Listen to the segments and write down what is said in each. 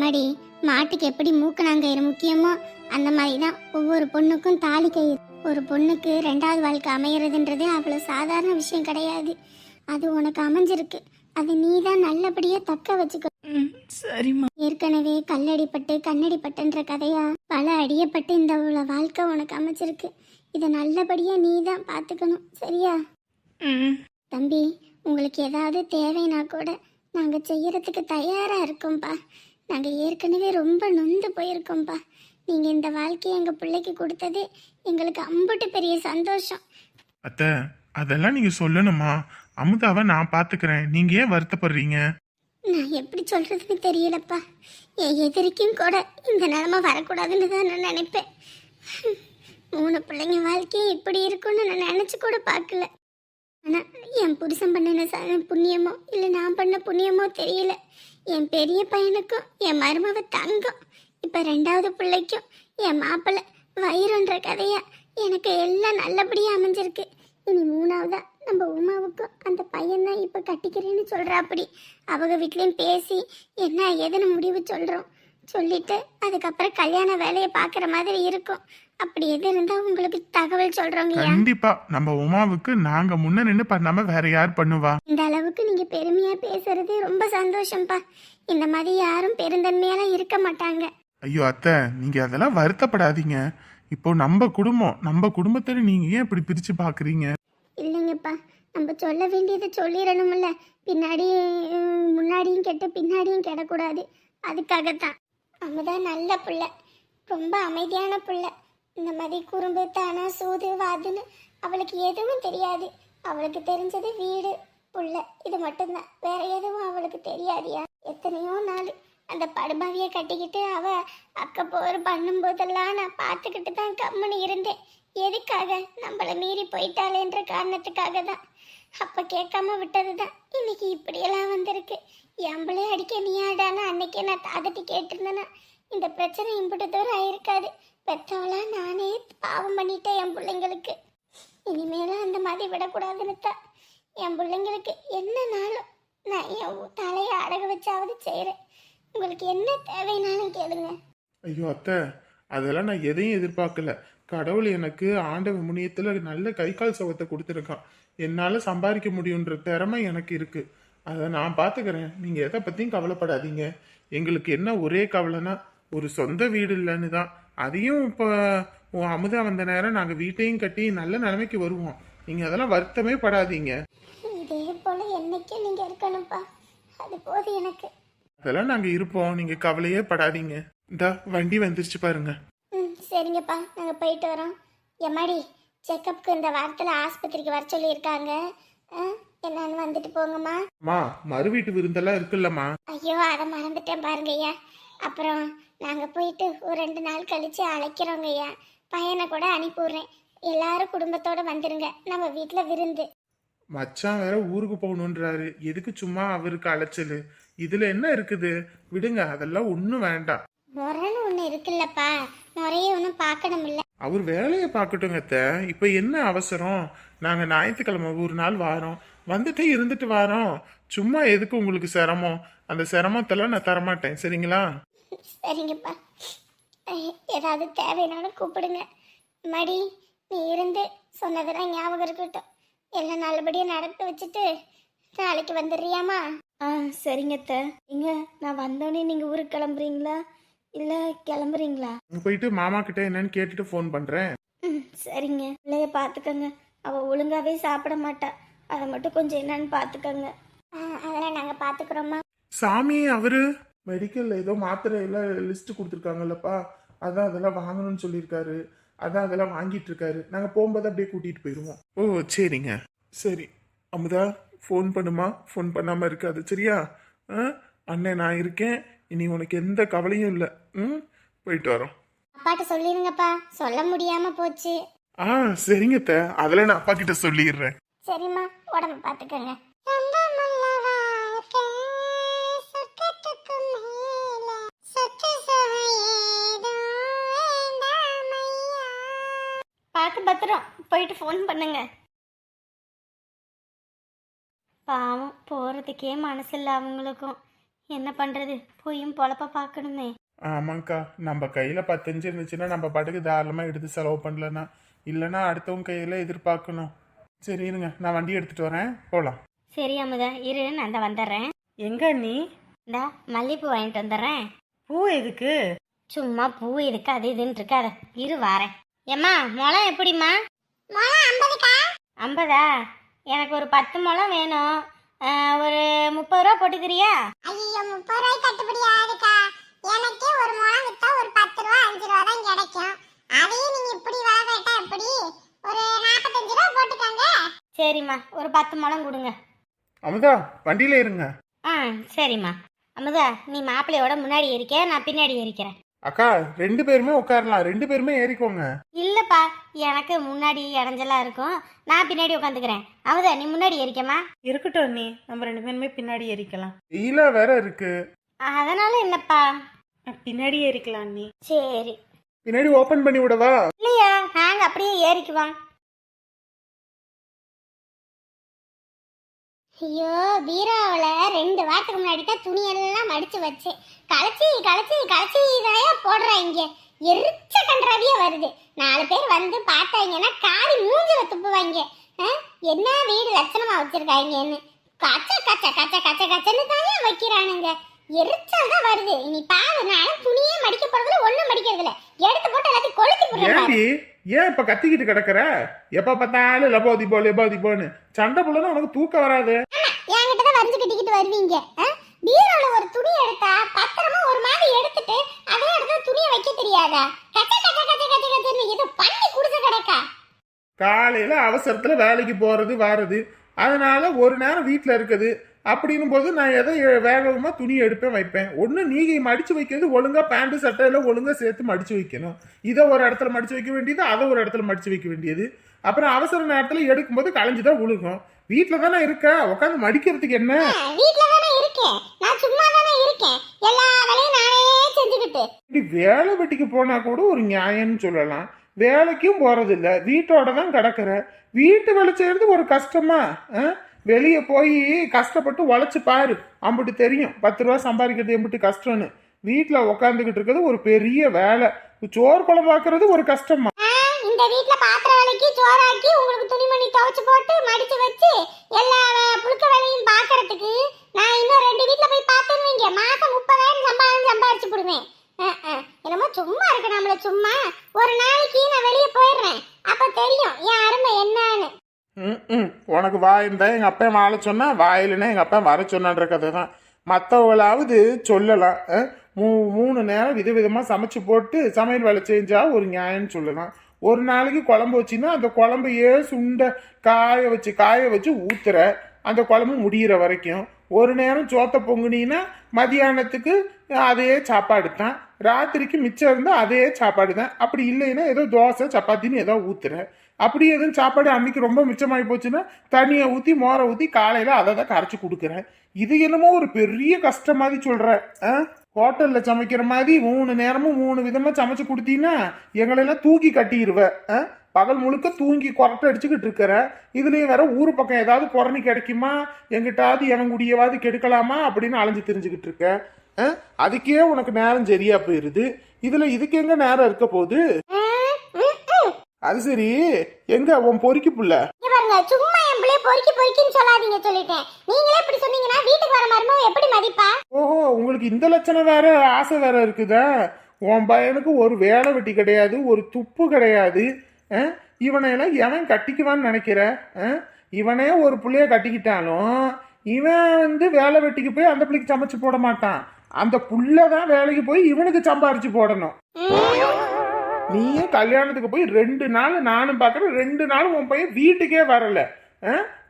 எம்மாடி, மாட்டுக்கு எப்படி மூக்கணாங்கயிறு முக்கியமோ அந்த மாதிரி தான் ஒவ்வொரு பொண்ணுக்கும் தாலி கயிறு. ஒரு பொண்ணுக்கு ரெண்டாவது வாழ்க்கை அமையறதுன்றதே அவ்வளோ சாதாரண விஷயம் கிடையாது. அது உனக்கு அமைஞ்சிருக்கு. அது நீ தான் நல்லபடியாக தக்க வச்சுக்க. சரிம்மா. ஏற்கனவே கல்லடிப்பட்டு கண்ணடிப்பட்டுன்ற கதையா பல அடியப்பட்டு இந்த உள்ள வாழ்க்கை உனக்கு அமைச்சிருக்கு. இதை நல்லபடியாக நீ தான் பார்த்துக்கணும், சரியா? தம்பி, உங்களுக்கு ஏதாவது தேவைன்னா கூட நாங்கள் செய்யறதுக்கு தயாராக இருக்கோம்ப்பா. நாங்கள் ஏற்கனவே ரொம்ப நொந்து போயிருக்கோம்ப்பா. நீங்கள் இந்த வாழ்க்கையை எங்கள் பிள்ளைக்கு கொடுத்தது எங்களுக்கு அம்புட்டு பெரிய சந்தோஷம். அத்தை, அதெல்லாம் நீங்க சொல்லணுமா? அமுதாவை நான் பாத்துக்கிறேன், நீங்க ஏன் வருத்தப்படுறீங்க? நான் எப்படி சொல்றதுன்னு தெரியலப்பா. என் எதிரிக்கும் கூட இந்த நிலைமை வரக்கூடாதுன்னு தான் நான் நினைப்பேன். 3 பிள்ளைங்க வாழ்க்கையும் இப்படி இருக்கும்னு நான் நினச்சி கூட பார்க்கல. ஆனால் என் புருஷன் பண்ணின புண்ணியமோ இல்லை நான் பண்ண புண்ணியமோ தெரியல. என் பெரிய பையனுக்கும் என் மருமவ தங்கம், இப்போ 2வது பிள்ளைக்கும் என் மாப்பிள்ளை வயிறுன்ற கதையா எனக்கு எல்லாம் நல்லபடியாக அமைஞ்சிருக்கு. இனி 3வதா நம்ம உமாவுக்கும் அந்த பையன்தான் இப்போ கட்டிக்கிறேன்னு சொல்கிறாப்படி. அவங்க வீட்லேயும் பேசி என்ன ஏதுன்னு முடிவு சொல்கிறோம். சொல்லிட்டு அதுக்கப்புறம் கல்யாண வேலையை பார்க்குற மாதிரி இருக்கும். அப்படி எது இருந்தால் உங்களுக்கு தகவல் சொல்கிறோங்க. கண்டிப்பா நம்ம உமாவுக்கு நாங்க முன்ன நின்று பண்ணாம வேற யார் பண்ணுவா? இந்த அளவுக்கு நீங்கள் பெருமையாக பேசுறது ரொம்ப சந்தோஷம்ப்பா. இந்த மாதிரி யாரும் பெருந்தன்மையெல்லாம் இருக்க மாட்டாங்க. ஐயோ அத்தை, நீங்க அதெல்லாம் வருத்தப்படாதீங்க. இப்போ நம்ம குடும்பம், நம்ம குடும்பத்துல நீங்க ஏன் இப்படி பிரிச்சு பாக்குறீங்க? இல்லைங்கப்பா, நம்ம சொல்ல வேண்டியதை சொல்லிடணும்ல. பின்னாடி முன்னாடியும் கெட்டு பின்னாடியும் கெடக்கூடாது. அதுக்காகத்தான். அவதான் நல்ல பிள்ளை, ரொம்ப அமைதியான பிள்ளை. இந்த மாதிரி குறும்பு தானா சூது வாதுன்னு அவளுக்கு எதுவும் தெரியாது. அவளுக்கு தெரிஞ்சது வீடு புள்ள இது மட்டும்தான். வேற எதுவும் அவளுக்கு தெரியாதியா. எத்தனையோ நாள் அந்த படுபாவியை கட்டிக்கிட்டு அவ அக்கப்போர் பண்ணும்போதெல்லாம் நான் பார்த்துக்கிட்டு தான் கம்முன்னு இருந்தேன். எதுக்காக? நம்மளை மீறி போயிட்டாளேன்ற காரணத்துக்காக தான். அப்போ கேட்காம விட்டது தான் இன்னைக்கு இப்படியெல்லாம் வந்திருக்கு. எம்பளே அடிக்க நீ ஆடானா அன்னைக்கே நான் தாதட்டி கேட்டிருந்தேன்னா இந்த பிரச்சனை இம்புட்டு தூரம் ஆயிருக்காது. பெற்றவளா நானே பாவம் பண்ணிட்டேன் என் பிள்ளைங்களுக்கு. இனிமேலும் அந்த மாதிரி விடக்கூடாதுன்னு தான் என் பிள்ளைங்களுக்கு என்னன்னாலும் நான் என் தலையை அடக வச்சாவது செய்கிறேன். உங்களுக்கு என்ன தேவைனாலும் கேளுங்க. ஐயோ அத்தை, அதெல்லாம் நான் எதையும் எதிர்பார்க்கல. கடவுள் எனக்கு ஆண்டவ முனியத்துல நல்ல கை கால் சுகத்தை கொடுத்துருக்கான். என்னால சம்பாதிக்க முடியுன்ற திறமை எனக்கு இருக்கு. அதை நான் பாத்துக்கிறேன். நீங்க எதை பத்தியும் கவலைப்படாதீங்க. எங்களுக்கு என்ன ஒரே கவலைனா ஒரு சொந்த வீடு இல்லைன்னு தான். அதையும் இப்போ அமுதா வந்த நேரம் நாங்க வீட்டையும் கட்டி நல்ல நிலைமைக்கு வருவோம். நீங்க அதெல்லாம் வருத்தமே படாதீங்க. இதே போல என்னைக்கும் நீங்க இருக்கணும்ப்பா, அது போதும் எனக்கு. அதெல்லாம் நாங்க இருப்போம், நீங்க கவலையே படாதீங்க. இந்த வண்டி வந்துருச்சு பாருங்க. சரிங்கப்பா, நாங்கள் போயிட்டு வரோம். எம்மாடி, செக்கப்புக்கு இந்த வாரத்தில் ஆஸ்பத்திரிக்கு வர சொல்லியிருக்காங்க. என்னன்னு வந்துட்டு போங்கம்மா. அம்மா, மறு வீட்டு விருந்தெல்லாம் இருக்குல்லம்மா. ஐயோ, அதை மறந்துட்டேன் பாருங்க ஐயா. அப்புறம் நாங்கள் போயிட்டு ஒரு 2 நாள் கழிச்சு அழைக்கிறோங்க ஐயா. பையனை கூட அனுப்பிவிட்றேன். எல்லாரும் குடும்பத்தோட வந்துருங்க, நம்ம வீட்டில் விருந்து. மச்சான் வேற ஊருக்கு போகணுன்றாரு. எதுக்கு சும்மா அவருக்கு அலைச்சல்? இதுல என்ன இருக்குது? விடுங்க, அதெல்லாம் ஒன்றும் வேண்டாம். முறைன்னு ஒன்று இருக்குல்லப்பா, முறையே ஒன்றும் பார்க்கணும் இல்லை. அவர் வேலையை பார்க்கட்டுங்க அத்தை. இப்போ என்ன அவசரம்? நாங்கள் ஞாயிற்றுக்கிழமை ஒரு நாள் வாரோம், வந்துட்டு இருந்துட்டு வாரோம். சும்மா எதுக்கு உங்களுக்கு சிரமம்? அந்த சிரமத்தெல்லாம் நான் தரமாட்டேன், சரிங்களா? சரிங்கப்பா, ஏதாவது தேவைனாலும் கூப்பிடுங்க. மடி, நீ இருந்து சொன்னதெல்லாம் ஞாபகம் இருக்கட்டும். எல்லாம் நல்லபடியாக நடத்தி வச்சுட்டு நாளைக்கு வந்துடுறியாமா? சரிங்க அத்தை. இங்க நான் வந்தோடனே நீங்கள் ஊருக்கு கிளம்புறீங்களா இல்லை கிளம்புறீங்களா? அங்கே போயிட்டு மாமா கிட்ட என்னன்னு கேட்டுட்டு ஃபோன் பண்ணுறேன். சரிங்க. பிள்ளைய பார்த்துக்கங்க. அவள் ஒழுங்காகவே சாப்பிட மாட்டா. அதை மட்டும் கொஞ்சம் என்னன்னு பார்த்துக்கங்க. அதெல்லாம் நாங்கள் பார்த்துக்குறோம்மா. சாமி, அவரு மெடிக்கல்ல ஏதோ மாத்திரை எல்லாம் லிஸ்ட் கொடுத்துருக்காங்கல்லப்பா, அதான் அதெல்லாம் வாங்கணும்னு சொல்லியிருக்காரு. அதான் அதெல்லாம் வாங்கிட்டு இருக்காரு. நாங்கள் போகும்போது அப்படியே கூட்டிட்டு போயிடுவோம். ஓ சரிங்க. சரி அமுதா, ஃபோன் பண்ணுமா. ஃபோன் பண்ணாமல் இருக்காது, சரியா? அண்ணன் நான் இருக்கேன். இனி உனக்கு எந்த கவலையும் இல்லை. போயிட்டு வரோம். அப்பாட்ட சொல்லிருங்கப்பா, சொல்ல முடியாம போச்சு. சரிங்க அத்தை, அதெல்லாம் நான் அப்பா கிட்ட சொல்லிடுறேன். சரிம்மா, உடம்பு பார்த்துக்கங்க. பார்த்து பத்திரம் போயிட்டு ஃபோன் பண்ணுங்க. பாவம், போகிறதுக்கே மனசில்லை அவங்களுக்கும். என்ன பண்றது, போயும் பொழப்ப பார்க்கணுமே. ஆமாங்க்கா, நம்ம கையில 10 இருந்துச்சுன்னா நம்ம பாட்டுக்கு தாராளமா எடுத்து செலவு பண்ணலன்னா, இல்லைன்னா அடுத்தவங்க கையில எதிர்பார்க்கணும். சரி இருங்க, நான் வண்டி எடுத்துட்டு வரேன், போலாம். சரி அமுதா, இரு நான் தான் வந்துடுறேன். எங்க நீ? இந்தா மல்லிகைப்பூ வாங்கிட்டு வந்துடுறேன். பூ எதுக்கு? சும்மா பூ இருக்கு அது இதுன்னு இருக்காத, இரு வாரேன். ஏம்மா முளம் எப்படிம்மா? மொளம் 50க்கா? 50ஆ? எனக்கு ஒரு 10 முளம் வேணும். ஒரு 30 ரூபா போட்டுக்கிறியா? ஐயோ 30 ரூபாய் கட்டுப்படி ஆகுதுக்கா. எனக்கே ஒரு முழம் வித்தா ஒரு 10 ரூபா 5 ரூபா தான் கிடைக்கும். அதையும் நீங்க இப்படி விலை கேட்டா எப்படி? ஒரு 45 ரூபா போட்டுக்கோங்க. சரிம்மா, ஒரு 10 முளம் கொடுங்க. அமுதா, வண்டியில இருங்க. ஆ சரிம்மா. அமுதா, நீ மாப்பிள்ளையோட முன்னாடி ஏறிக்க, நான் பின்னாடி ஏறிக்கிறேன். அக்கா, 2 பேருமே உட்காரலாம், 2 பேருமே ஏறிக்கோங்க. இல்லப்பா, எனக்கு முன்னாடி இடைஞ்சலா இருக்கும், நான் பின்னாடி உட்காந்துக்கிறேன். அமுதா நீ முன்னாடி ஏறிக்கம்மா. இருக்கட்டும் நீ, நம்ம 2 பேருமே பின்னாடி ஏறிக்கலாம். வெயிலா வேற இருக்கு. அதனால என்னப்பா? பின்னாடி ஏறிக்கலாம் நீ. சரி. பின்னாடி ஓபன் பண்ணி விடவா? இல்லையா, நாங்க அப்படியே ஏறிக்குவோம். ஐயோ பீரோவில் 2 வாரத்துக்கு முன்னாடி தான் துணியெல்லாம் மடிச்சு வச்சேன். களைச்சி களைச்சி களைச்சி இதையா போடுறாங்க. எரிச்ச கன்றாவியே வருது. 4 பேர் வந்து பார்த்தாங்கன்னா காரி மூஞ்சில துப்புவாங்க. என்ன வீடு லட்சணமா வச்சிருக்காங்கன்னு கச்ச கச்ச கச்ச கச்ச கச்சன்னு தானே வைக்கிறானுங்க. எரிச்சல் தான் வருது. இனி பாரு, நான் துணியே மடிக்க போறதுல ஒண்ணும் மடிக்கிறதுல எடுத்து போட்டு எல்லாத்தையும் கொளுத்தி போடுறேன். ஏண்டி ஏன் இப்ப கத்திக்கிட்டு கிடக்குற? எப்ப பார்த்தாலும் லபோதிபோன்னு சண்டை புள்ளனா உனக்கு தூக்கம் வராது. என்கிட்ட தான் வரைஞ்சு கட்டிக்கிட்டு வருவீங்க. பீரோல ஒரு துணி எடுத்தா பத்திரமா ஒரு மாதிரி எடுத்துட்டு அதே இடத்துல துணியை வைக்க தெரியாதா? கச்ச கச்ச கச்ச கச்ச கச்சன்னு இது பண்ணி குடிச்சு கிடக்கா. காலையில அவசரத்துல வேலைக்கு போறது வாரது, அதனால ஒரு நேரம் வீட்டுல இருக்குது. அப்படின்னும் போது நான் எதை வேகமா துணி எடுப்பேன் வைப்பேன். ஒண்ணு நீங்க மடிச்சு வைக்கிறது ஒழுங்கா பேண்ட் சட்டையில ஒழுங்கா சேர்த்து மடிச்சு வைக்கணும். இதை ஒரு இடத்துல மடிச்சு வைக்க வேண்டியது, அதை ஒரு இடத்துல மடிச்சு வைக்க வேண்டியது. அப்புறம் அவசர நேரத்துல எடுக்கும்போது களைஞ்சுதான் விழுகும். வீட்டுல தானே இருக்க, உட்காந்து மடிக்கிறதுக்கு என்ன? வீட்ல தானே இருக்கேன், நான் சும்மா தானே இருக்கேன். எல்லா வேலையும் நானே செஞ்சுக்கிட்டு. இப்படி வேலை வெட்டிக்கு போனா கூட ஒரு நியாயம்னு சொல்லலாம். வேலைக்கும் போறது இல்ல, வீட்டோட தான் கிடக்குற. வீட்டு வேலை செய்யறது ஒரு கஷ்டமா? வெளியே போய் கஷ்டப்பட்டு உழைச்சு பாரு, அம்பிட்டு தெரியும் 10 ரூபா சம்பாதிக்கிறது எம்பிட்டு கஷ்டம்னு. வீட்டுல உட்காந்துக்கிட்டு இருக்கிறது ஒரு பெரிய வேலை. சோறு குழம்பாக்குறது ஒரு கஷ்டமா? இந்த வீட்ல பாத்திர வேலைக்கு சோறாக்கி உங்களுக்கு துணிமணி துவைச்சு போட்டு மடிச்சு வச்சு எல்லா புழுக்க வேலையும் பாக்குறதுக்கு நான் இன்னும் 2 வீட்ல போய் பார்த்தேன்னு வைங்க, மாசம் 30,000 சம்பாதிச்சு போடுவேன். என்னமோ சும்மா இருக்கு நம்மள சும்மா. ஒரு நாளைக்கு நான் வெளியே போயிடுறேன், அப்ப தெரியும் என் அருமை என்னன்னு. உனக்கு வாயிருந்தா எங்க அப்பா வாழ சொன்னா, வாயிலுன்னா எங்க அப்பா வர சொன்னான்ற கதை தான். மற்றவங்களாவது சொல்லலாம். 3 நேரம் விதவிதமா சமைச்சு போட்டு சமையல் வேலை செஞ்சா ஒரு நியாயம்னு சொல்லலாம். ஒரு நாளைக்கு குழம்பு வச்சின்னா அந்த குழம்பையே காய வச்சு ஊத்துற, அந்த குழம்பு முடிகிற வரைக்கும். ஒரு நேரம் சோத்தை பொங்குனீன்னா மதியானத்துக்கு அதே சாப்பாடு தான், ராத்திரிக்கு மிச்சம் இருந்தால் அதே சாப்பாடு தான். அப்படி இல்லைன்னா ஏதோ தோசை சப்பாத்தின்னு ஏதோ ஊத்துற. அப்படி எதுவும் சாப்பாடு அன்னைக்கு ரொம்ப மிச்சமாகி போச்சுன்னா தண்ணியை ஊற்றி மோரை ஊற்றி காலையில் அதை தான் கரைச்சி கொடுக்குறேன். இது என்னமோ ஒரு பெரிய கஷ்டம் மாதிரி சொல்கிற. ஹோட்டலில் சமைக்கிற மாதிரி 3 நேரமும் 3 விதமாக சமைச்சு கொடுத்தீங்கன்னா எங்களெல்லாம் தூக்கி கட்டிடுவேன். பகல் முழுக்க தூங்கி கொரட்டை அடிச்சுக்கிட்டு இருக்கிற. இதுலேயும் வேற ஊர் பக்கம் ஏதாவது புறணி கிடைக்குமா, எங்கிட்டாவது எவன் குடியவாது கெடுக்கலாமா அப்படின்னு அலைஞ்சு தெரிஞ்சுக்கிட்டு இருக்க. அதுக்கே உனக்கு நேரம் சரியா போயிருது. இதுக்கு எங்க நேரம் இருக்க போகுது? அது சரி, எங்க உன் பொறுக்கி புள்ள? சும்மா என் பிள்ளைய பொறுக்கின்னு சொல்லாதீங்க சொல்லிட்டேன். நீங்களே இப்படி சொன்னீங்கன்னா வீட்டுக்கு வர மருமக எப்படி மதிப்பா? ஓஹோ, உங்களுக்கு இந்த லட்சணம் வேற ஆசை வேற இருக்குதா? உன் பையனுக்கு ஒரு வேலை வெட்டி கிடையாது, ஒரு துப்பு கிடையாது. இவனையெல்லாம் எவன் கட்டிக்குவான்னு நினைக்கிற? இவனே ஒரு புள்ளைய கட்டிக்கிட்டாலும் இவன் வேலை வெட்டிக்கு போய் அந்த பிள்ளைக்கு சமைச்சு போட மாட்டான். அந்த புள்ளதான் வேலைக்கு போய் இவனுக்கு சம்பாரிச்சு போடணும். நீயே கல்யாணத்துக்கு போய் 2 நாள் நானும் பார்க்கறேன், 2 நாள் உன் பையன் வீட்டுக்கே வரல.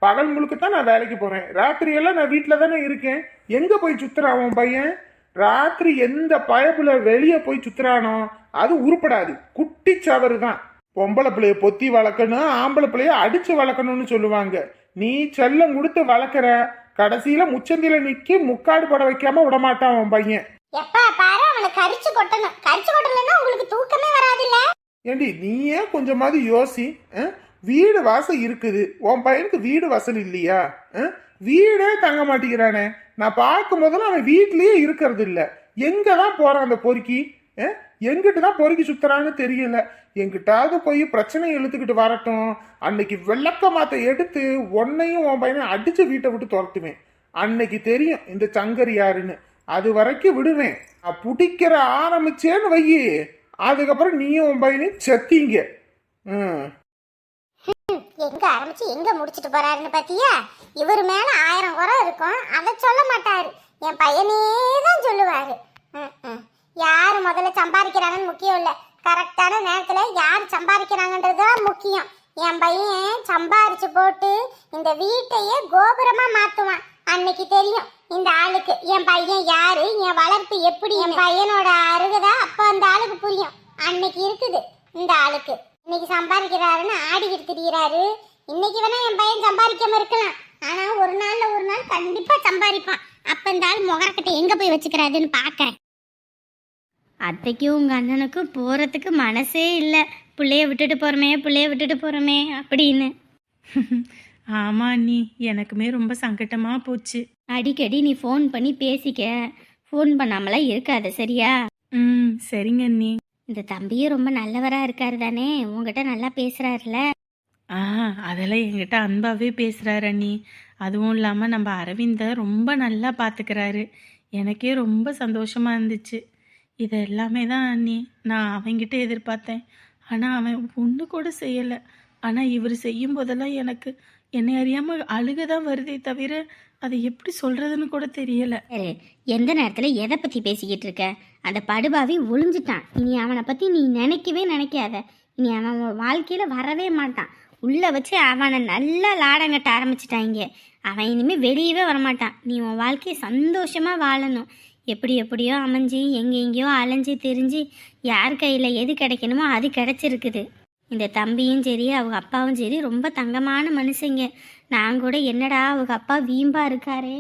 பகல் முழுக்கத்தான் நான் வேலைக்கு போறேன், ராத்திரியெல்லாம் நான் வீட்டில தானே இருக்கேன். எங்க போய் சுத்துறான் உன் பையன்? ராத்திரி எந்த பயப்புல வெளியே போய் சுத்துறானோ அது உருப்படாது, குட்டி சவறு தான். பொம்பளை பிள்ளைய பொத்தி வளர்க்கணும், ஆம்பளை பிள்ளைய அடிச்சு வளர்க்கணும்னு சொல்லுவாங்க. நீ செல்லம் கொடுத்து வளர்க்குற, கடைசியில முச்சந்தில நிக்கி முக்காடு பட வைக்காம விடமாட்டான் உன் பையன். எப்பா பாரு அவனை கரிச்சு கொட்டணும். கரிச்சு கொட்டலன்னா உங்களுக்கு தூக்கமே வராதுல்ல. ஏண்டி நீயே கொஞ்சமாவது யோசி. வீடு வாசல் இருக்குது, உன் பையனுக்கு வீடு வாசல் இல்லையா? வீடே தங்க மாட்டேங்கிறானே. நான் பார்க்கும் போதெல்லாம் அவன் வீட்லயே இருக்கிறது இல்ல. எங்கதான் போறான் அந்த பொறுக்கி? எங்கிட்டு தான் பொறுக்கி சுத்துறான்னு தெரியல. எங்கிட்டாவது போய் பிரச்சனை இழுத்துக்கிட்டு வரட்டும். அன்னைக்கு வெள்ளக்க மாத்த எடுத்து உன்னையும் உன் பையனையும் அடிச்சு வீட்டை விட்டு துரத்துவேன். அன்னைக்கு தெரியும் இந்த சங்கர் யாருன்னு. அது வரைக்கும் விடுவேன். நான் பிடிக்கிற ஆரம்பிச்சேன்னு வையி, அதுக்கப்புறம் நீயும் உன் பையனையும் செத்தீங்க. எங்க ஆரம்பிச்சு எங்க முடிச்சிட்டு போறாருன்னு பாத்தியா? இவர் மேல 1000 குறை இருக்கும், அதை சொல்ல மாட்டாரு. என் பையனே தான் சொல்லுவாரு. யாரு முதல்ல சம்பாதிக்கிறாங்கன்னு முக்கியம் இல்ல, கரெக்டான நேரத்துல யார் சம்பாதிக்கிறாங்கன்றதுதான் முக்கியம். என் பையன் சம்பாரிச்சு போட்டு இந்த வீட்டையே கோபுரமா மாத்துவான். அன்னைக்கு தெரியும் இந்த ஆளுக்கு என் பையன் யாரு, என் வளர்ப்பு எப்படி, என் பையனோட அருகதா அப்ப அந்த ஆளுக்கு புரியும். அன்னைக்கு இருக்குது இந்த ஆளுக்கு. இன்னைக்கு சம்பாதிக்கிறாருன்னு ஆடிக்கிட்டு திரியிறாரு. இன்னைக்கு வேணா என் பையன் சம்பாதிக்காம இருக்கலாம், ஆனா ஒரு நாள் கண்டிப்பா சம்பாதிப்பான். அப்ப இந்த ஆள் முகரக்கட்டை எங்க போய் வச்சுக்கிறாருன்னு பாக்கறேன். அத்தைக்கும் உங்கள் அண்ணனுக்கும் போகிறதுக்கு மனசே இல்லை. பிள்ளைய விட்டுட்டு போகிறோமே அப்படின்னு. ஆமா அண்ணி, எனக்குமே ரொம்ப சங்கட்டமா போச்சு. அடிக்கடி நீ ஃபோன் பண்ணி பேசிக்க, ஃபோன் பண்ணாமலாம் இருக்காது சரியா? சரிங்க அண்ணி. இந்த தம்பியும் ரொம்ப நல்லவராக இருக்காரு தானே, உங்ககிட்ட நல்லா பேசுகிறாருல? அதெல்லாம் என்கிட்ட அன்பாவே பேசுறாரு அண்ணி. அதுவும் இல்லாமல் நம்ம அரவிந்தை ரொம்ப நல்லா பார்த்துக்கிறாரு. எனக்கே ரொம்ப சந்தோஷமா இருந்துச்சு. இது எல்லாமே தான் அண்ணி நான் அவங்கிட்ட எதிர்பார்த்தேன். ஆனால் அவன் ஒன்று கூட செய்யலை. ஆனால் இவர் செய்யும் போதெல்லாம் எனக்கு என்னை அறியாமல் அழுக தான் வருதே தவிர அதை எப்படி சொல்கிறதுன்னு கூட தெரியலை. எந்த நேரத்தில் எதை பற்றி பேசிக்கிட்டு இருக்க? அந்த படுபாவி ஒளிஞ்சிட்டான். இனி அவனை பற்றி நீ நினைக்கவே நினைக்காத. இனி அவன் வாழ்க்கையில் வரவே மாட்டான். உள்ளே வச்சு அவனை நல்லா லாடங்கட்ட ஆரம்பிச்சிட்டாங்க. அவன் இனிமேல் வெளியவே வரமாட்டான். நீ உன் வாழ்க்கையை சந்தோஷமாக வாழணும். எப்படியோ அமைஞ்சு எங்கெங்கேயோ அலைஞ்சி தெரிஞ்சு யார் கையில் எது கிடைக்கணுமோ அது கிடைச்சிருக்குது. இந்த தம்பியும் சரி அவங்க அப்பாவும் சரி ரொம்ப தங்கமான மனுஷங்க. நான் கூட என்னடா அவங்க அப்பா வீம்பா இருக்காரே,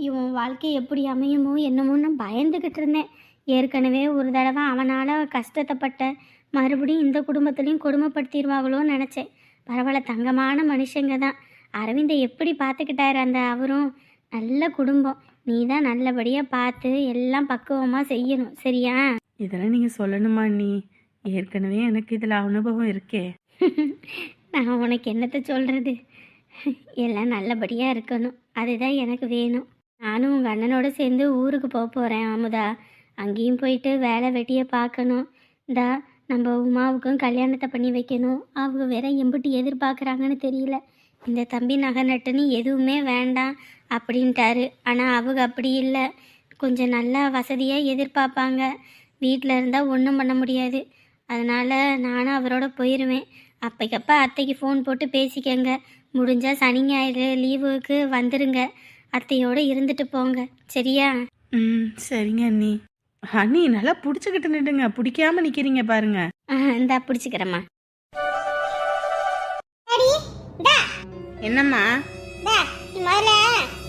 இவன் வாழ்க்கை எப்படி அமையுமோ என்னமோன்னு பயந்துக்கிட்டு இருந்தேன். ஏற்கனவே ஒரு தடவை அவனால் கஷ்டத்தைப்பட்ட மறுபடியும் இந்த குடும்பத்துலேயும் கொடுமைப்படுத்திடுவாங்களோன்னு நினச்சேன். பரவாயில்ல, தங்கமான மனுஷங்க தான். அரவிந்தை எப்படி பார்த்துக்கிட்டாரு அந்த அவரும். நல்ல குடும்பம். நீ தான் நல்லபடியாக பார்த்து எல்லாம் பக்குவமாக செய்யணும் சரியா? இதெல்லாம் நீங்கள் சொல்லணுமா அண்ணி? ஏற்கனவே எனக்கு இதில் அனுபவம் இருக்கே. நான் உனக்கு என்னத்தை சொல்கிறது? எல்லாம் நல்லபடியாக இருக்கணும், அதுதான் எனக்கு வேணும். நானும் உங்கள் அண்ணனோட சேர்ந்து ஊருக்கு போக போகிறேன் அமுதா. அங்கேயும் போயிட்டு வேலை வெட்டியை பார்க்கணும். இந்தா நம்ம உமாவுக்கும் கல்யாணத்தை பண்ணி வைக்கணும். அவங்க வேற எம்பிட்டு எதிர்பார்க்குறாங்கன்னு தெரியல. இந்த தம்பி நகை நட்டுன்னு எதுவுமே வேண்டாம் அப்படின்ட்டாரு. ஆனால் அவங்க அப்படி இல்லை, கொஞ்சம் நல்லா வசதியாக எதிர்பார்ப்பாங்க. வீட்டில் இருந்தால் ஒன்றும் பண்ண முடியாது. அதனால் நானும் அவரோட போயிடுவேன். அப்பைக்கப்போ அத்தைக்கு ஃபோன் போட்டு பேசிக்கங்க. முடிஞ்சால் சனி ஞாயிறு லீவுக்கு வந்துடுங்க. அத்தையோடு இருந்துட்டு போங்க சரியா? சரிங்க அண்ணி. அண்ணி நல்லா பிடிச்சிக்கிட்டு நின்றுங்க, பிடிக்காம நிற்கிறீங்க பாருங்க. இந்தா பிடிச்சிக்கிறேம்மா. என்னம்மா? முதல்ல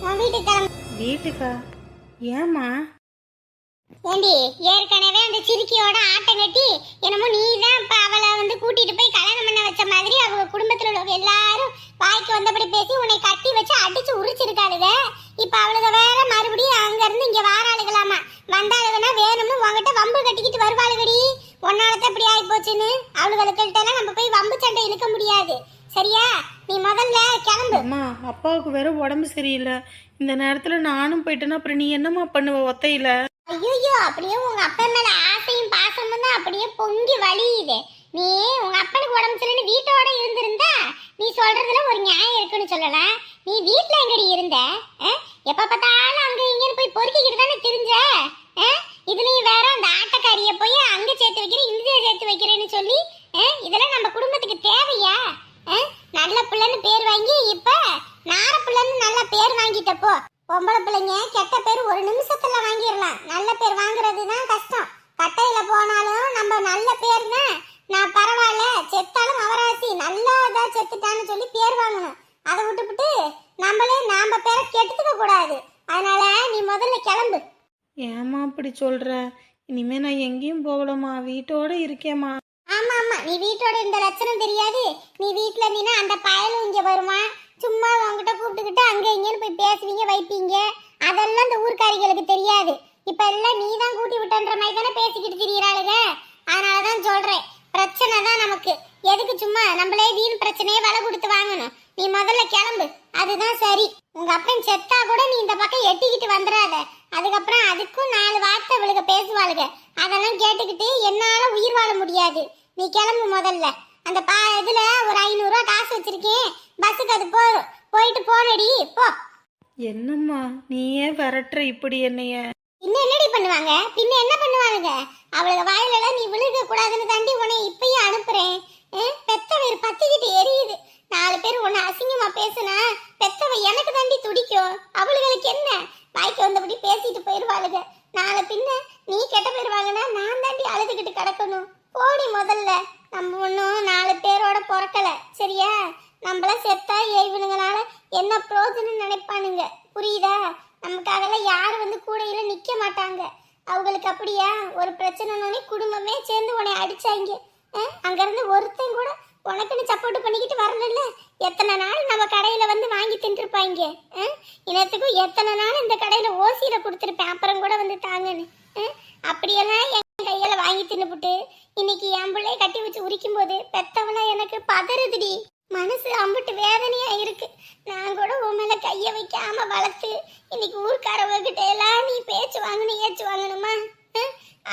உன் வீட்டுக்கு கிளம்பு. வீட்டுக்கா? ஏம்மா? ஏண்டி, ஏற்கனவே அந்த சிறுக்கியோட ஆட்டம் கட்டி என்னமோ நீ தான் இப்ப அவளை வந்து கூட்டிட்டு போய் கல்யாணம் பண்ண வச்ச மாதிரி அவங்க குடும்பத்துல உள்ளவங்க எல்லாரும் வாய்க்கு வந்தபடி பேசி உன்னை கட்டி வச்சு அடிச்சு உரிச்சிருக்காளுக. இப்ப அவளுக வேற மறுபடியும் அங்க இருந்து இங்க வாராளுகளாமா. வந்தாளுகனா வேணும்னு உங்ககிட்ட வம்பு கட்டிக்கிட்டு வருவாளுகடி. ஒன்னாலதான் இப்படி ஆகி போச்சுன்னு அவளுகளுக்கிட்ட எல்லாம் நம்ம போய் வம்பு சண்டை இழுக்க முடியாது சரியா? நீ முதல்ல கிளம்பு. அம்மா, அப்பாவுக்கு வேற உடம்பு சரியில்லை. இந்த நேரத்தில் நானும் போயிட்டேன்னா அப்புறம் நீ என்னம்மா பண்ணுவ ஒத்தையில? ஐயோ, அப்படியே உங்க அப்பா மேல ஆசையும் பாசமும் தான் அப்படியே பொங்கி வலியுது. நீ உங்க அப்பனுக்கு உடம்பு சரியில்லைன்னு வீட்டோட இருந்திருந்தா நீ சொல்றதுல ஒரு நியாயம் இருக்குன்னு சொல்லலாம். நீ வீட்டுல எங்கடி இருந்த? எப்ப பார்த்தாலும் அங்க இங்கன்னு போய் பொறுக்கிக்கிட்டு தானே தெரிஞ்ச. இதுலயும் வேற அந்த ஆட்டக்காரிய போய் அங்க சேர்த்து வைக்கிறேன் இங்க சேர்த்து வைக்கிறேன்னு சொல்லி இதெல்லாம் நம்ம குடும்பத்துக்கு தேவையா? நல்ல பிள்ளைன்னு பேர் வாங்கி இப்ப நார பிள்ளைன்னு நல்ல பேர் வாங்கிட்டப்போ. பொம்பளை பிள்ளைங்க கெட்ட பேர் ஒரு நிமிஷத்துல வாங்கிடலாம், நல்ல பேர் வாங்குறது தான் கஷ்டம். கட்டையில போனாலும் நம்ம நல்ல பேர் தான். நான் பரவாயில்ல, செத்தாலும் அவராசி நல்லா தான் செத்துட்டான்னு சொல்லி பேர் வாங்கணும். அதை விட்டுவிட்டு நாம பேரை கெடுத்துக்க கூடாது. அதனால நீ முதல்ல கிளம்பு. ஏம்மா அப்படி சொல்ற? இனிமே நான் எங்கேயும் போகலம்மா, வீட்டோட இருக்கேம்மா. ஆமா, நீ வீட்டோட இந்த லட்சணம் தெரியாது. நீ வீட்டுல இருந்தீனா அந்த பயலும் இங்க வருவான். சும்மா உங்ககிட்ட கூப்பிட்டுக்கிட்டு அங்க இங்கன்னு போய் பேசுவீங்க வைப்பீங்க. அதெல்லாம் இந்த ஊர்க்காரிகளுக்கு தெரியாது. இப்ப எல்லாம் நீ தான் கூட்டி விட்டன்ற மாதிரி தானே பேசிக்கிட்டு திரியறாளுங்க. அதனாலதான் சொல்றேன், பிரச்சனை தான் நமக்கு. எதுக்கு சும்மா நம்மளே வீண் பிரச்சனையே விலை கொடுத்து வாங்கணும்? நீ முதல்ல கிளம்பு, அதுதான் சரி. உங்க அப்பன் செத்தா கூட நீ இந்த பக்கம் எட்டிக்கிட்டு வந்துடாத. அதுக்கப்புறம் அதுக்கும் 4 வார்த்தை இவளுக்கு பேசுவாளுங்க. அதெல்லாம் கேட்டுக்கிட்டு என்னால உயிர் வாழ முடியாது. நீ கிளம்பு முதல்ல. அந்த இதுல ஒரு 500 ரூபா காசு வச்சிருக்கேன், பஸ்ஸுக்கு அது போதும். போயிட்டு போனடி போ. என்னம்மா நீ ஏன் விரட்டுற இப்படி என்னைய? இன்னும் என்னடி பண்ணுவாங்க? பின்ன என்ன பண்ணுவாங்க? அவளுக்கு வாயிலெல்லாம் நீ விழுக கூடாதுன்னு தாண்டி உன்னை இப்பயே அனுப்புறேன். பெத்த வயிறு பத்திக்கிட்டு எரியுது. 4 பேர் உன்னை அசிங்கமா பேசுனா பெத்தவ எனக்கு தாண்டி துடிக்கும். அவளுகளுக்கு என்ன? வாய்க்கு வந்தபடி பேசிட்டு போயிருவாளுங்க. நாளை பின்ன நீ கெட்ட போயிருவாங்கன்னா நான் தாண்டி அழுதுகிட்டு கிடக்கணும். போடி முதல்ல. நம்ம ஒன்றும் 4 பேரோட பிறக்கல, சரியா? நம்மள செத்தா இவனுங்களால என்ன பிரோஜனம் நினைப்பானுங்க, புரியுதா? நமக்காகலாம் யாரும் வந்து கூடையில நிக்க மாட்டாங்க. அவங்களுக்கு அப்படியா? ஒரு பிரச்சனைனோடனே குடும்பமே சேர்ந்து உன்னை அடிச்சாங்க. அங்கிருந்து ஒருத்தன் கூட உனக்குன்னு சப்போர்ட் பண்ணிக்கிட்டு வரல. எத்தனை நாள் நம்ம கடையில வந்து வாங்கி தின்றுப்பாங்க. இனத்துக்கும் எத்தனை நாள் இந்த கடையில ஓசியில கொடுத்துருப்பேன், அப்புறம் கூட வந்து தாங்கன்னு. அப்படியெல்லாம் என் கையில வாங்கி தின்னுபுட்டு இன்னைக்கு என் பிள்ளைய கட்டி வச்சு உரிக்கும் போது பெத்தவளா எனக்கு பதறுதுடி. மனசு அம்புட்டு வேதனையா இருக்கு. நான் கூட உன் மேல கைய வைக்காம வளர்த்து இன்னைக்கு ஊர்க்காரவங்க கிட்ட எல்லாம் நீ பேச்சு வாங்கணும் ஏச்சு வாங்கணுமா?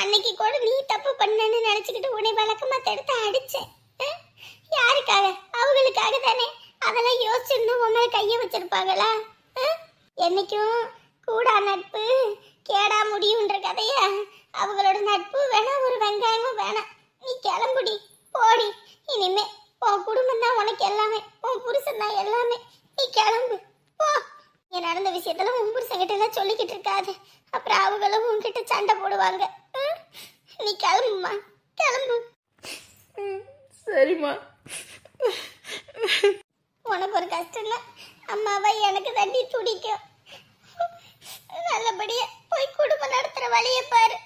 அன்னைக்கு கூட நீ தப்பு பண்ணன்னு நினைச்சுக்கிட்டு உன்னை வழக்கமா தடுத்து அடிச்சேன். யாருக்காக? அவங்களுக்காக தானே. அதெல்லாம் யோசிச்சிருந்தோம் உன் மேல கைய வச்சிருப்பாங்களா? என்னைக்கும் கூடா நட்பு கேடா முடியுன்ற கதையா? அவங்களோட நட்பு வேணா, ஒரு வெங்காயமும் வேணாம். நீ கிளம்புடி, போடி. இனிமே உன் குடும்பம் தான் உனக்கு எல்லாமே, உன் புருஷன் தான் எல்லாமே. நீ கிளம்பு போ. நீ நடந்த விஷயத்துல உன் புருஷன்கிட்ட எல்லாம் சொல்லிக்கிட்டு இருக்காது, அப்புறம் அவங்களும் உன்கிட்ட சண்டை போடுவாங்க. நீ கிளம்புமா, கிளம்பு. சரிம்மா. உனக்கு ஒரு கஷ்டம்னா அம்மாவை எனக்கு தண்ணி துடிக்கும். நல்லபடியா போய் குடும்பம் நடத்துற வழியை பாரு.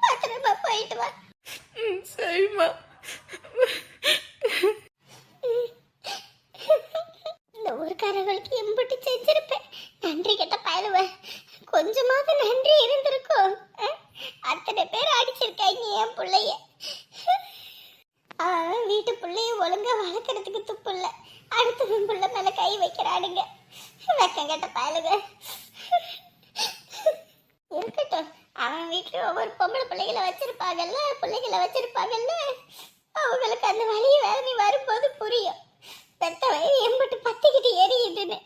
பத்திரமா போயிட்டு வா. சரிம்மா. இந்த ஊர்க்காரர்களுக்கு எம்பிட்டு செஞ்சிருப்பேன். நன்றி கெட்ட பயலுவ. கொஞ்சமாவது நன்றி இருந்திருக்கும். அத்தனை பேர் அடிச்சிருக்காங்க என் பிள்ளைய. வீட்டு பிள்ளைய ஒழுங்கா வளர்க்கறதுக்கு துப்பு இல்ல, அடுத்தவன் பிள்ளை மேல கை வைக்கிறானுங்க. வெக்கம் கெட்ட பயலுக. இருக்கட்டும், அவன் வீட்டுல ஒவ்வொரு பொம்பளை பிள்ளைகளை வச்சிருப்பாங்கல்ல, பிள்ளைகளை வச்சிருப்பாங்கல்ல, அவங்களுக்கு அந்த வழியை வேதனை வரும்போது புரியும். பெத்த வயிறு எம்பிட்டு பத்திக்கிட்டு எரியுதுன்னு.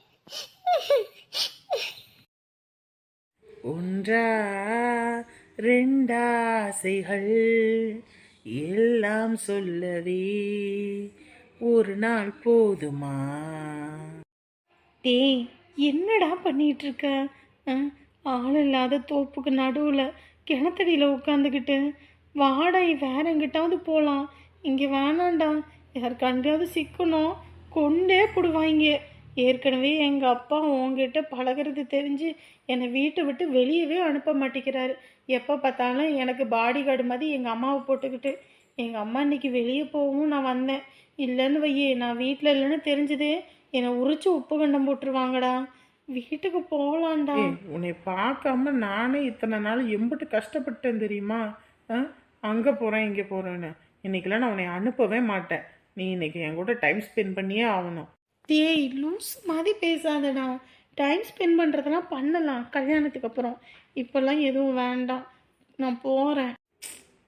ஒன்றா ரெண்டாசைகள் எல்லாம் சொல்லவே ஒரு நாள் போதுமா? டேய் என்னடா பண்ணிட்டு இருக்க? ஆள் இல்லாத தோப்புக்கு நடுவில் கிணத்தடியில் உட்காந்துக்கிட்டு வாடா வேற எங்கிட்டாவது போகலாம். இங்கே வேணாண்டா, யார் கண்டாவது சிக்கணும் கொண்டே போடுவாங்க. ஏற்கனவே எங்கள் அப்பா உங்ககிட்ட பழகிறது தெரிஞ்சு என்னை வீட்டை விட்டு வெளியவே அனுப்ப மாட்டேங்கிறாரு. எப்போ பார்த்தாலும் எனக்கு பாடி கார்டு மாதிரி எங்கள் அம்மாவை போட்டுக்கிட்டு. எங்கள் அம்மா இன்னைக்கு வெளியே போகவும் நான் வந்தேன். இல்லைன்னு வையே, நான் வீட்டில் இல்லைன்னு தெரிஞ்சது என்னை உரிச்சு உப்பு கண்டம் போட்டுருவாங்கடா. வீட்டுக்கு போகலான்டா. உன்னை பார்க்காம நானே இத்தனை நாள் எம்பிட்டு கஷ்டப்பட்டேன் தெரியுமா? அங்கே போகிறேன் இங்கே போகிறேன்னு. இன்னைக்கெல்லாம் நான் உன்னை அனுப்பவே மாட்டேன். நீ இன்னைக்கு என் கூட டைம் ஸ்பெண்ட் பண்ணியே ஆகணும். டேய் லூஸ் மாதிரி பேசாதடா. டைம் ஸ்பெண்ட் பண்ணுறதெல்லாம் பண்ணலாம் கல்யாணத்துக்கு அப்புறம். இப்போல்லாம் எதுவும் வேண்டாம், நான் போகிறேன்.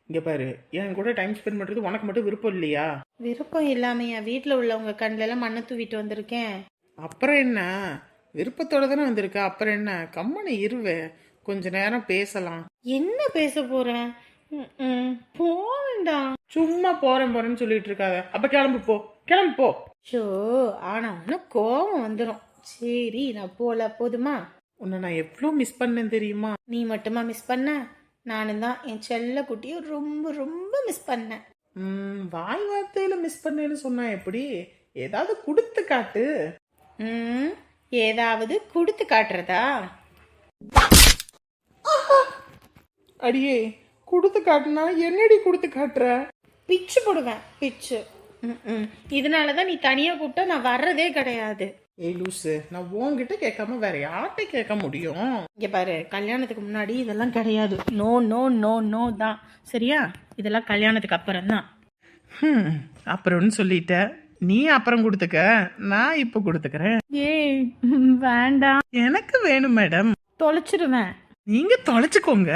இங்கே பாரு, என் கூட டைம் ஸ்பெண்ட் பண்ணுறது உனக்கு மட்டும் விருப்பம் இல்லையா? விருப்பம் இல்லாமல் என் வீட்டில் உள்ளவங்க கண்ணிலெல்லாம் மண்ணை தூவிட்டு வந்திருக்கேன். அப்புறம் என்ன, விருப்பத்தோட தானே வந்திருக்க. அப்புறம் என்ன, கம்மனை இருவே, கொஞ்ச நேரம் பேசலாம். என்ன பேச போகிறேன்? போவேண்டா. சும்மா போறேன்னு சொல்லிட்டு இருக்காத. அப்ப கிளம்பு போ, கிளம்பு போ. ஷோ ஆனால் ஒன்று கோபம் வந்துடும். சரி நான் போகல, போதுமா? உன்னை நான் எவ்வளோ மிஸ் பண்ணேன் தெரியுமா? நீ மட்டுமா மிஸ் பண்ண? நானும் தான் என் செல்ல குட்டியை ரொம்ப ரொம்ப மிஸ் பண்ணேன். வாய் வார்த்தையில மிஸ் பண்ணேன்னு சொன்னா எப்படி? ஏதாவது கொடுத்து காட்டு. ஏதாவது கொடுத்து காட்டுறதா? அடியே, கொடுத்து காட்டுனா என்னடி கொடுத்து காட்டுற? பிச்சு போடுவேன், பிச்சு. இதனால தான் நீ தனியாக கூப்பிட்டா நான் வர்றதே கிடையாது. ஏய் லூசு, நான் உன்கிட்ட கேட்காம வேற யார்கிட்ட கேட்க முடியும்? இங்கே பாரு, கல்யாணத்துக்கு முன்னாடி இதெல்லாம் கிடையாது. நோ நோ நோ நோ தான், சரியா? இதெல்லாம் கல்யாணத்துக்கு அப்புறம் தான். அப்புறம்னு சொல்லிட்ட. நீ அப்புறம் கொடுத்துக்க, நான் இப்போ கொடுத்துக்கிறேன். ஏய் வேண்டாம், எனக்கு வேணும் மேடம். தொலைச்சிருவேன். நீங்க தொலைச்சுக்கோங்க.